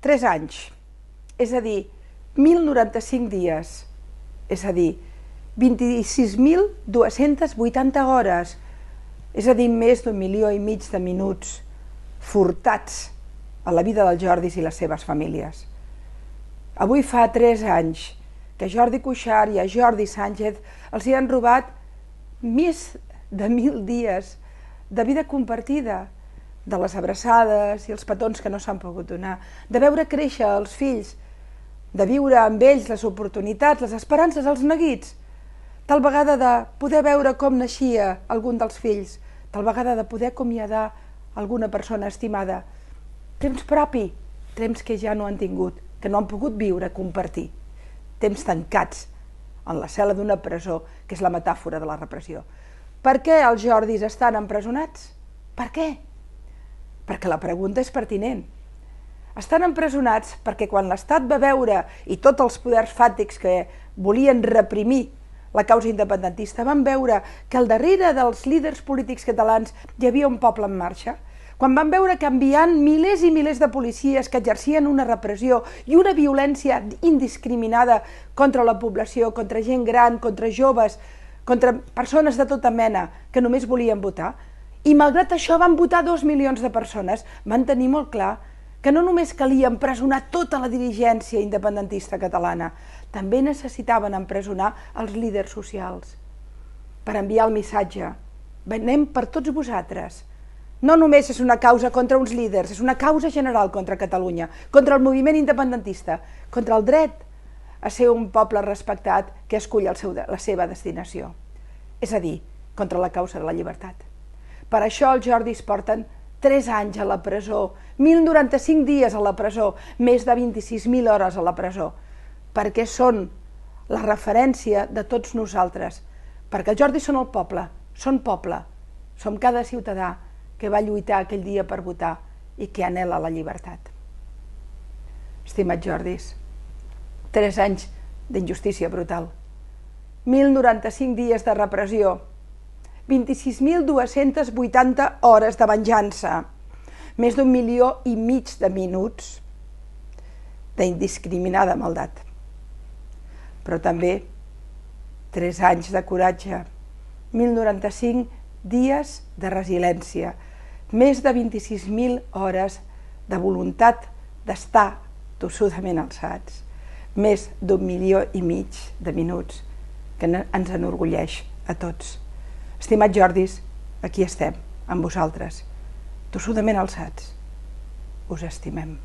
3 anys, és a dir, 1.095 dies, és a dir, 26.280 hores, és a dir, més d'1,5 milió de minuts furtats a la vida dels Jordis i les seves famílies. Avui fa 3 anys que a Jordi Cuixart i a Jordi Sánchez els hi han robat més de 1.000 dies de vida compartida, de les abraçades i els petons que no s'han pogut donar, de veure créixer els fills, de viure amb ells les oportunitats, les esperances, els neguits, tal vegada de poder veure com naixia algun dels fills, tal vegada de poder acomiadar alguna persona estimada. Temps propi, temps que ja no han tingut, que no han pogut viure, compartir. Temps tancats en la cel·la d'una presó, que és la metàfora de la repressió. Per què els Jordis estan empresonats? Per què? Perquè la pregunta és pertinent. Estan empresonats perquè quan l'Estat va veure, i tots els poders fàctics que volien reprimir la causa independentista, van veure que al darrere dels líders polítics catalans hi havia un poble en marxa, quan van veure que enviant milers i milers de policies que exercien una repressió i una violència indiscriminada contra la població, contra gent gran, contra joves, contra persones de tota mena que només volien votar, i malgrat això van votar 2 milions de persones, van tenir molt clar que no només calia empresonar tota la dirigència independentista catalana, també necessitaven empresonar els líders socials per enviar el missatge: venem per tots vosaltres. No només és una causa contra uns líders, és una causa general contra Catalunya, contra el moviment independentista, contra el dret a ser un poble respectat que escull la seva destinació. És a dir, contra la causa de la llibertat. Per això els Jordis porten 3 anys a la presó, 1.095 dies a la presó, més de 26.000 hores a la presó, perquè són la referència de tots nosaltres, perquè els Jordis són el poble, som cada ciutadà que va lluitar aquell dia per votar i que anhela la llibertat. Estimats Jordis, 3 anys d'injustícia brutal, 1.095 dies de repressió, 26.280 hores de venjança, més d'1,5 milió de minuts d'indiscriminada maldat. Però també 3 anys de coratge, 1.095 dies de resiliència, més de 26.000 hores de voluntat d'estar tossudament alçats, més d'1,5 milió de minuts que ens enorgulleix a tots. Estimats Jordis, aquí estem, amb vosaltres, tossudament alçats. Us estimem.